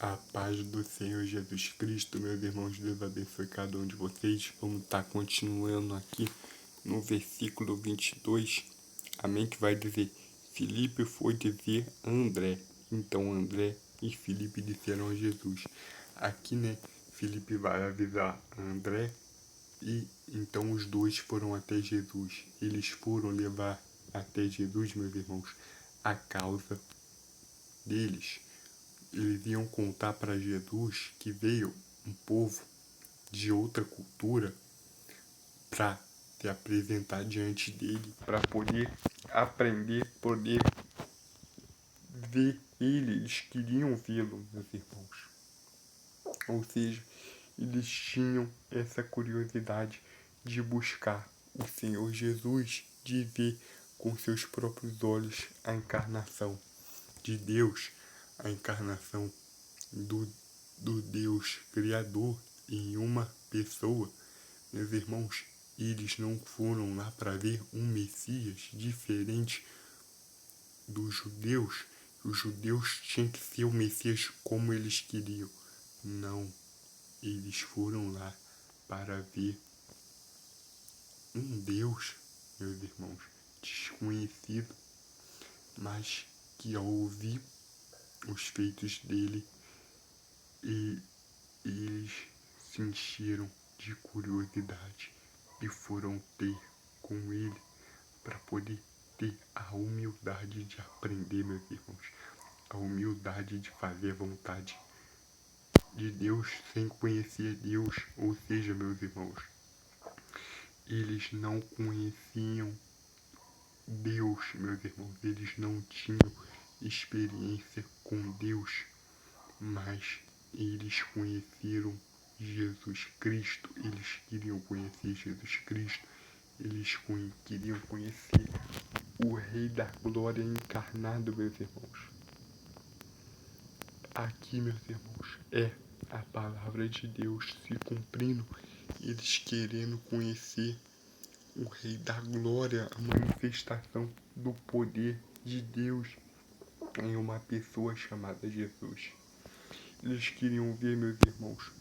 A paz do Senhor Jesus Cristo, meus irmãos, Deus abençoe cada um de vocês. Vamos estar continuando aqui no versículo 22, amém, que vai dizer: Filipe foi dizer a André. Então André e Filipe disseram a Jesus. Aqui, Filipe vai avisar a André e então os dois foram até Jesus. Eles foram levar até Jesus, meus irmãos, a causa deles. Eles iam contar para Jesus que veio um povo de outra cultura para se apresentar diante dele, para poder aprender, poder ver ele. Eles queriam vê-lo, meus irmãos. Ou seja, eles tinham essa curiosidade de buscar o Senhor Jesus, de ver com seus próprios olhos a encarnação de Deus, a encarnação do Deus Criador em uma pessoa. Meus irmãos, eles não foram lá para ver um Messias diferente dos judeus. Os judeus tinham que ser o Messias como eles queriam. Não, eles foram lá para ver um Deus, meus irmãos, desconhecido, mas que ao ouvir os feitos dele, e eles se encheram de curiosidade e foram ter com ele para poder ter a humildade de aprender, meus irmãos, a humildade de fazer a vontade de Deus sem conhecer Deus. Ou seja, meus irmãos, eles não conheciam Deus, meus irmãos, eles não tinham experiência com Deus, mas eles conheceram Jesus Cristo. Eles queriam conhecer Jesus Cristo, eles queriam conhecer o Rei da Glória encarnado, meus irmãos. Aqui, meus irmãos, é a palavra de Deus se cumprindo, eles querendo conhecer o Rei da Glória, a manifestação do poder de Deus em uma pessoa chamada Jesus. Eles queriam ver, meus irmãos,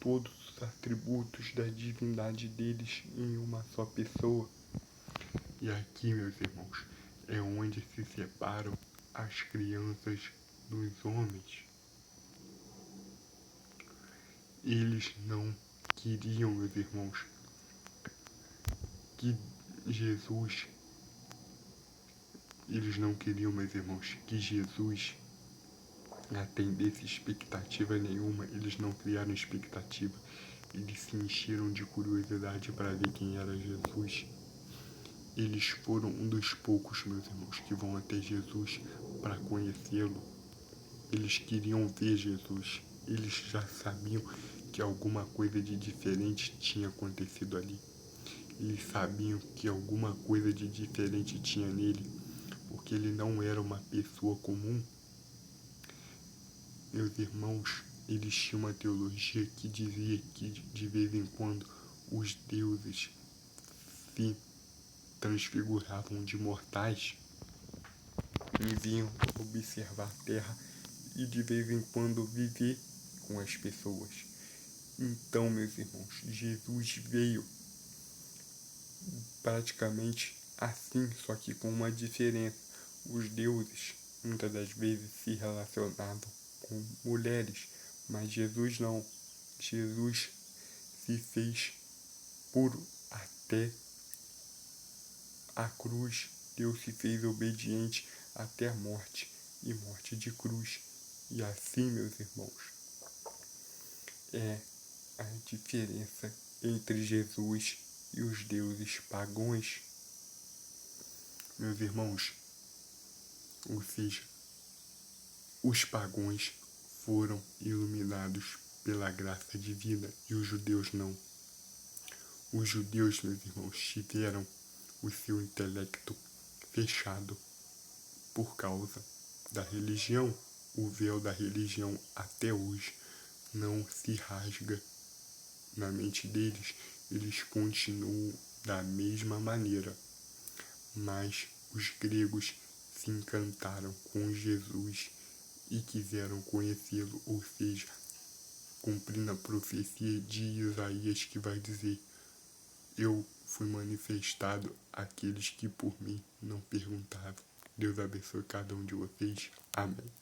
todos os atributos da divindade deles em uma só pessoa. E aqui, meus irmãos, é onde se separam as crianças dos homens. Eles não queriam, meus irmãos, que Jesus, eles não queriam, meus irmãos, que Jesus atendesse expectativa nenhuma. Eles não criaram expectativa. Eles se encheram de curiosidade para ver quem era Jesus. Eles foram um dos poucos, meus irmãos, que vão até Jesus para conhecê-lo. Eles queriam ver Jesus. Eles já sabiam que alguma coisa de diferente tinha acontecido ali. Eles sabiam que alguma coisa de diferente tinha nele, porque ele não era uma pessoa comum. Meus irmãos, eles tinham uma teologia que dizia que de vez em quando os deuses se transfiguravam de mortais e vinham observar a terra e de vez em quando viver com as pessoas. Então, meus irmãos, Jesus veio praticamente assim, só que com uma diferença. Os deuses muitas das vezes se relacionavam com mulheres, mas Jesus não. Jesus se fez puro até a cruz. Deus se fez obediente até a morte, e morte de cruz. E assim, meus irmãos, é a diferença entre Jesus e os deuses pagãos. Meus irmãos, ou seja, os pagãos foram iluminados pela graça divina e os judeus não. Os judeus, meus irmãos, tiveram o seu intelecto fechado por causa da religião. O véu da religião até hoje não se rasga na mente deles. Eles continuam da mesma maneira. Mas os gregos se encantaram com Jesus e quiseram conhecê-lo, ou seja, cumprindo a profecia de Isaías que vai dizer: eu fui manifestado àqueles que por mim não perguntavam. Deus abençoe cada um de vocês. Amém.